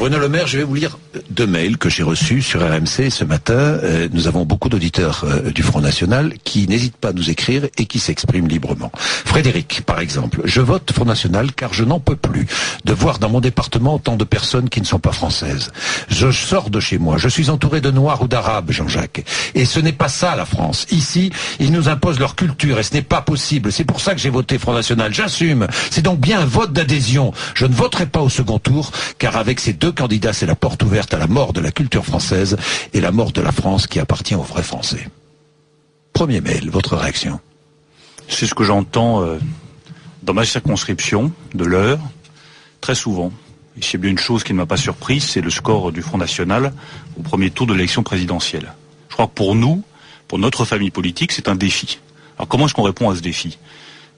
Bruno Le Maire, je vais vous lire 2 mails que j'ai reçus sur RMC ce matin. Nous avons beaucoup d'auditeurs du Front National qui n'hésitent pas à nous écrire et qui s'expriment librement. Frédéric, par exemple, je vote Front National car je n'en peux plus de voir dans mon département autant de personnes qui ne sont pas françaises. Je sors de chez moi, je suis entouré de Noirs ou d'Arabes, Jean-Jacques. Et ce n'est pas ça la France. Ici, ils nous imposent leur culture et ce n'est pas possible. C'est pour ça que j'ai voté Front National. J'assume. C'est donc bien un vote d'adhésion. Je ne voterai pas au second tour car avec ces 2 candidats, c'est la porte ouverte à la mort de la culture française et la mort de la France qui appartient aux vrais Français. Premier mail, votre réaction? C'est ce que j'entends dans ma circonscription de l'Eure, très souvent. Et s'il y a bien une chose qui ne m'a pas surpris, c'est le score du Front National au premier tour de l'élection présidentielle. Je crois que pour nous, pour notre famille politique, c'est un défi. Alors comment est-ce qu'on répond à ce défi?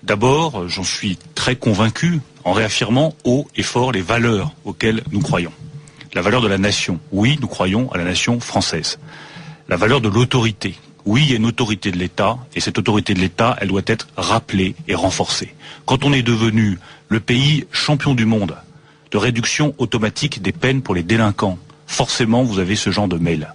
D'abord, j'en suis très convaincu en réaffirmant haut et fort les valeurs auxquelles nous croyons. La valeur de la nation. Oui, nous croyons à la nation française. La valeur de l'autorité. Oui, il y a une autorité de l'État, et cette autorité de l'État, elle doit être rappelée et renforcée. Quand on est devenu le pays champion du monde de réduction automatique des peines pour les délinquants, forcément vous avez ce genre de mail.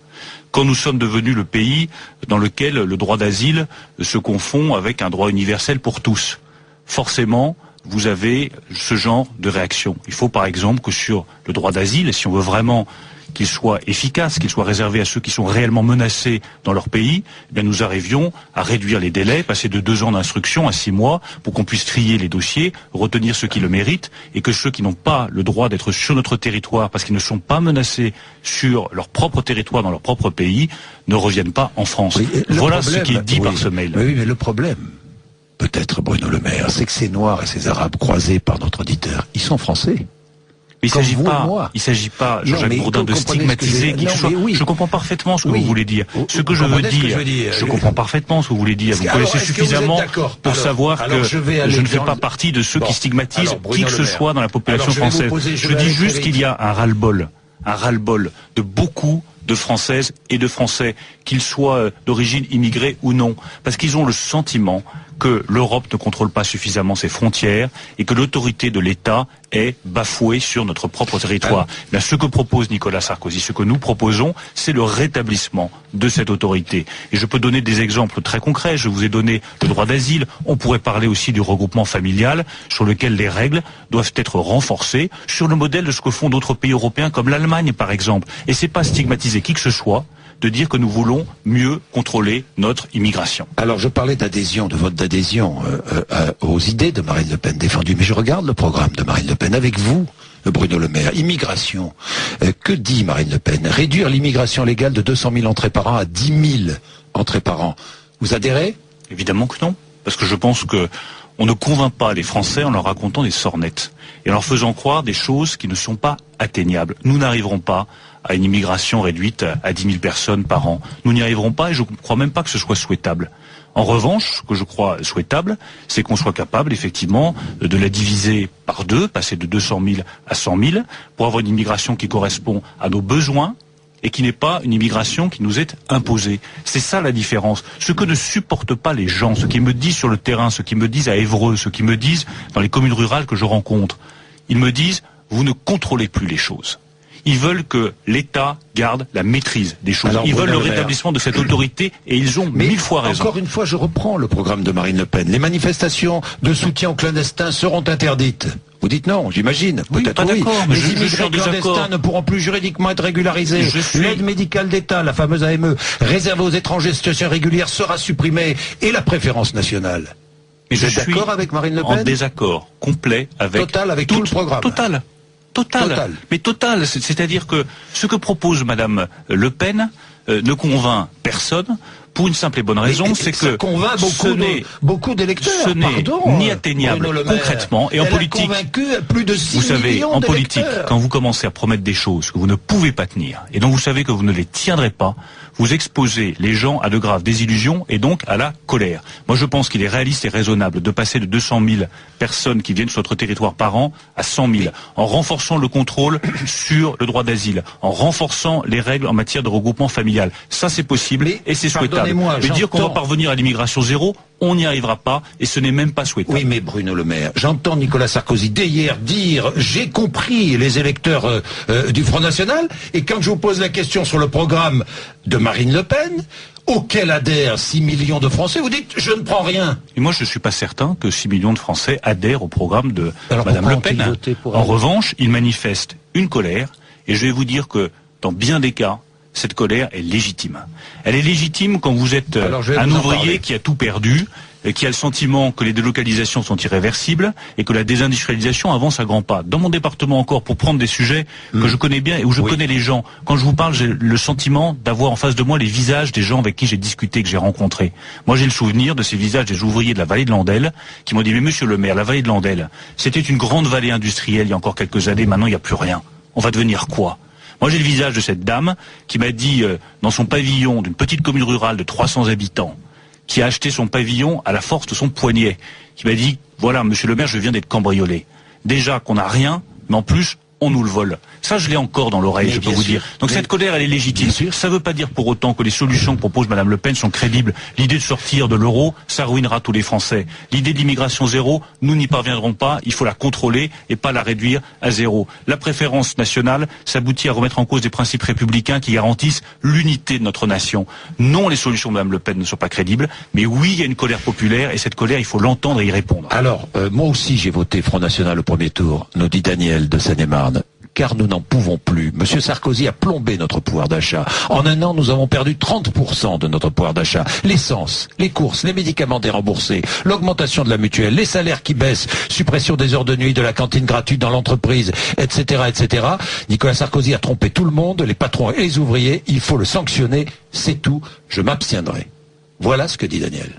Quand nous sommes devenus le pays dans lequel le droit d'asile se confond avec un droit universel pour tous, forcément vous avez ce genre de réaction. Il faut par exemple que sur le droit d'asile, si on veut vraiment qu'il soit efficace, qu'il soit réservé à ceux qui sont réellement menacés dans leur pays, eh bien nous arrivions à réduire les délais, passer de 2 ans d'instruction à 6 mois pour qu'on puisse trier les dossiers, retenir ceux qui le méritent et que ceux qui n'ont pas le droit d'être sur notre territoire parce qu'ils ne sont pas menacés sur leur propre territoire, dans leur propre pays, ne reviennent pas en France. Oui, voilà ce qui est dit par ce mail. Oui, mais le problème, peut-être Bruno Le Maire, c'est que ces Noirs et ces Arabes croisés par notre auditeur, ils sont français. Mais il s'agit pas, Jean-Jacques Bourdin, de stigmatiser qui que ce soit. Oui. Je comprends parfaitement ce que vous voulez dire. Ce que je veux dire, je comprends parfaitement ce que vous voulez dire. Vous connaissez suffisamment pour savoir que je ne fais pas partie de ceux qui stigmatisent qui que ce soit dans la population française. Je dis juste qu'il y a un ras-le-bol de beaucoup de Françaises et de Français, qu'ils soient d'origine immigrée ou non, parce qu'ils ont le sentiment que l'Europe ne contrôle pas suffisamment ses frontières et que l'autorité de l'État est bafouée sur notre propre territoire. Là, ce que propose Nicolas Sarkozy, ce que nous proposons, c'est le rétablissement de cette autorité. Et je peux donner des exemples très concrets. Je vous ai donné le droit d'asile. On pourrait parler aussi du regroupement familial, sur lequel les règles doivent être renforcées, sur le modèle de ce que font d'autres pays européens, comme l'Allemagne, par exemple. Et c'est pas stigmatiser qui que ce soit de dire que nous voulons mieux contrôler notre immigration. Alors je parlais d'adhésion, de vote d'adhésion aux idées de Marine Le Pen défendues, mais je regarde le programme de Marine Le Pen avec vous, Bruno Le Maire. Immigration, que dit Marine Le Pen? Réduire l'immigration légale de 200 000 entrées par an à 10 000 entrées par an. Vous adhérez? Évidemment que non, parce que je pense que on ne convainc pas les Français en leur racontant des sornettes et en leur faisant croire des choses qui ne sont pas atteignables. Nous n'arriverons pas à une immigration réduite à 10 000 personnes par an. Nous n'y arriverons pas et je ne crois même pas que ce soit souhaitable. En revanche, ce que je crois souhaitable, c'est qu'on soit capable, effectivement, de la diviser par 2, passer de 200 000 à 100 000, pour avoir une immigration qui correspond à nos besoins et qui n'est pas une immigration qui nous est imposée. C'est ça la différence. Ce que ne supportent pas les gens, ce qui me disent sur le terrain, ce qui me disent à Évreux, ce qui me disent dans les communes rurales que je rencontre, ils me disent, vous ne contrôlez plus les choses. Ils veulent que l'État garde la maîtrise des choses. Alors, ils veulent le rétablissement de cette autorité et ils ont 1000 fois raison. Encore une fois, je reprends le programme de Marine Le Pen. Les manifestations de soutien aux clandestins seront interdites. Vous dites non, j'imagine. Oui, peut-être oui. Mais les immigrés clandestins ne pourront plus juridiquement être régularisés. L'aide médicale d'État, la fameuse AME, réservée aux étrangers de situation régulière, sera supprimée. Et la préférence nationale. Mais je suis d'accord avec Marine Le Pen? En désaccord complet avec tout le programme. Total. Mais total. C'est-à-dire que ce que propose Madame Le Pen ne convainc personne. Pour une simple et bonne raison, c'est que beaucoup d'électeurs. Ce n'est ni atteignable concrètement et en politique. Plus de 6 vous savez, en politique, quand vous commencez à promettre des choses que vous ne pouvez pas tenir et dont vous savez que vous ne les tiendrez pas, vous exposez les gens à de graves désillusions et donc à la colère. Moi, je pense qu'il est réaliste et raisonnable de passer de 200 000 personnes qui viennent sur notre territoire par an à 100 000, en renforçant le contrôle sur le droit d'asile, en renforçant les règles en matière de regroupement familial. Ça, c'est possible et c'est souhaitable. pardonnez-moi, mais dire qu'on va parvenir à l'immigration zéro, on n'y arrivera pas et ce n'est même pas souhaitable. Oui, mais Bruno Le Maire, j'entends Nicolas Sarkozy dès hier dire « j'ai compris les électeurs du Front National » et quand je vous pose la question sur le programme de Marine Le Pen, auquel adhèrent 6 millions de Français, vous dites « je ne prends rien ». Et moi, je ne suis pas certain que 6 millions de Français adhèrent au programme de Alors, Madame Le Pen. En elle revanche, ils manifestent une colère et je vais vous dire que dans bien des cas, cette colère est légitime. Elle est légitime quand vous êtes un ouvrier qui a tout perdu, qui a le sentiment que les délocalisations sont irréversibles et que la désindustrialisation avance à grands pas. Dans mon département encore, pour prendre des sujets que je connais bien et où je connais les gens, quand je vous parle, j'ai le sentiment d'avoir en face de moi les visages des gens avec qui j'ai discuté, que j'ai rencontrés. Moi, j'ai le souvenir de ces visages des ouvriers de la vallée de l'Andelle qui m'ont dit « Mais monsieur le maire, la vallée de l'Andelle, c'était une grande vallée industrielle il y a encore quelques années, maintenant il n'y a plus rien. On va devenir quoi ?» Moi, j'ai le visage de cette dame qui m'a dit, dans son pavillon d'une petite commune rurale de 300 habitants, qui a acheté son pavillon à la force de son poignet, qui m'a dit, voilà, monsieur le maire, je viens d'être cambriolé. Déjà qu'on n'a rien, mais en plus, on nous le vole. Ça, je l'ai encore dans l'oreille, je peux vous dire. Donc cette colère, elle est légitime. Ça ne veut pas dire pour autant que les solutions que propose Madame Le Pen sont crédibles. L'idée de sortir de l'euro, ça ruinera tous les Français. L'idée de l'immigration zéro, nous n'y parviendrons pas. Il faut la contrôler et pas la réduire à zéro. La préférence nationale s'aboutit à remettre en cause des principes républicains qui garantissent l'unité de notre nation. Non, les solutions de Madame Le Pen ne sont pas crédibles, mais oui, il y a une colère populaire et cette colère, il faut l'entendre et y répondre. Alors, moi aussi, j'ai voté Front National au premier tour, nous dit Daniel de Seine-et-Marne. Car nous n'en pouvons plus. Monsieur Sarkozy a plombé notre pouvoir d'achat. En un an, nous avons perdu 30% de notre pouvoir d'achat. L'essence, les courses, les médicaments déremboursés, l'augmentation de la mutuelle, les salaires qui baissent, suppression des heures de nuit, de la cantine gratuite dans l'entreprise, etc., etc. Nicolas Sarkozy a trompé tout le monde, les patrons et les ouvriers. Il faut le sanctionner. C'est tout. Je m'abstiendrai. Voilà ce que dit Daniel.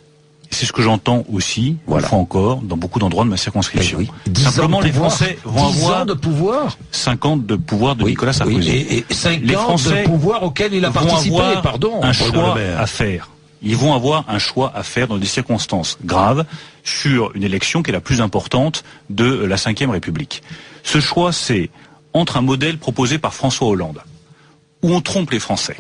C'est ce que j'entends aussi, une fois encore, dans beaucoup d'endroits de ma circonscription. Oui. Simplement, les Français vont avoir 10 ans de pouvoir, 5 ans de pouvoir de Nicolas Sarkozy. Et 5 les ans Français de pouvoir auquel il a participé. Un choix à faire. Ils vont avoir un choix à faire dans des circonstances graves sur une élection qui est la plus importante de la Ve République. Ce choix, c'est entre un modèle proposé par François Hollande, où on trompe les Français,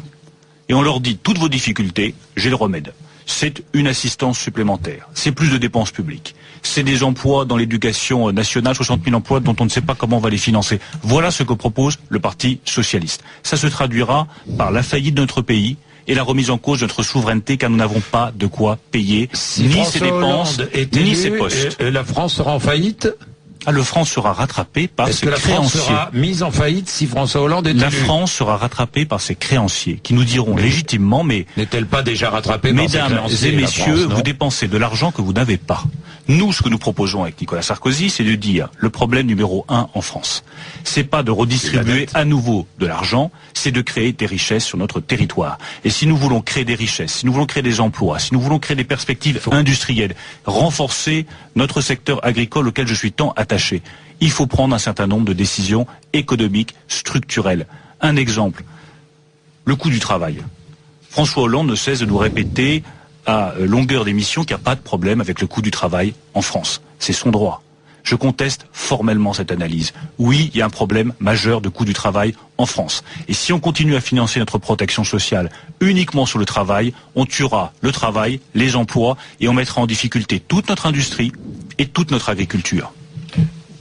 et on leur dit toutes vos difficultés, j'ai le remède. C'est une assistance supplémentaire, c'est plus de dépenses publiques, c'est des emplois dans l'éducation nationale, 60 000 emplois dont on ne sait pas comment on va les financer. Voilà ce que propose le Parti socialiste. Ça se traduira par la faillite de notre pays et la remise en cause de notre souveraineté car nous n'avons pas de quoi payer ni ses dépenses, ni ses postes. La France sera en faillite ? Le France sera rattrapé par ses créanciers. Est-ce que la France sera mise en faillite si François Hollande est élu ? La France sera rattrapée par ses créanciers, qui nous diront légitimement, mais... N'est-elle pas déjà rattrapée par ses créanciers ? Mesdames et messieurs, vous dépensez de l'argent que vous n'avez pas. Nous, ce que nous proposons avec Nicolas Sarkozy, c'est de dire, le problème numéro 1 en France, c'est pas de redistribuer à nouveau de l'argent, c'est de créer des richesses sur notre territoire. Et si nous voulons créer des richesses, si nous voulons créer des emplois, si nous voulons créer des perspectives industrielles, renforcer notre secteur agricole auquel je suis tant attaché, il faut prendre un certain nombre de décisions économiques, structurelles. Un exemple, le coût du travail. François Hollande ne cesse de nous répéter à longueur d'émission qu'il n'y a pas de problème avec le coût du travail en France. C'est son droit. Je conteste formellement cette analyse. Oui, il y a un problème majeur de coût du travail en France. Et si on continue à financer notre protection sociale uniquement sur le travail, on tuera le travail, les emplois et on mettra en difficulté toute notre industrie et toute notre agriculture.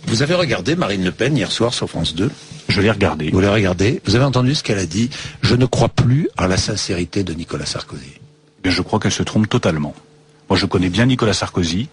Vous avez regardé Marine Le Pen hier soir sur France 2 ? Je l'ai regardé. Vous l'avez regardé ? Vous avez entendu ce qu'elle a dit ? Je ne crois plus à la sincérité de Nicolas Sarkozy. Bien, je crois qu'elle se trompe totalement. Moi, je connais bien Nicolas Sarkozy.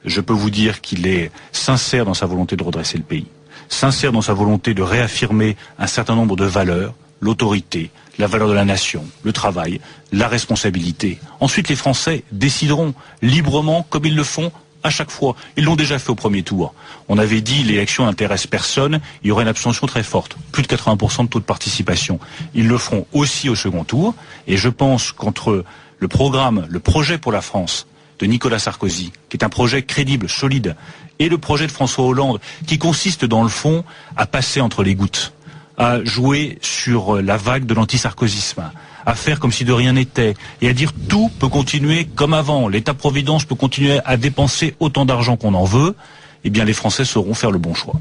Je peux vous dire qu'il est sincère dans sa volonté de redresser le pays, sincère dans sa volonté de réaffirmer un certain nombre de valeurs, l'autorité, la valeur de la nation, le travail, la responsabilité. Ensuite, les Français décideront librement, comme ils le font à chaque fois. Ils l'ont déjà fait au premier tour. On avait dit l'élection n'intéresse personne, il y aurait une abstention très forte, plus de 80% de taux de participation. Ils le feront aussi au second tour, et je pense qu'entre le programme, le projet pour la France de Nicolas Sarkozy, qui est un projet crédible, solide, et le projet de François Hollande, qui consiste dans le fond à passer entre les gouttes, à jouer sur la vague de l'anti-sarkozysme, à faire comme si de rien n'était, et à dire tout peut continuer comme avant, l'État-providence peut continuer à dépenser autant d'argent qu'on en veut, eh bien les Français sauront faire le bon choix.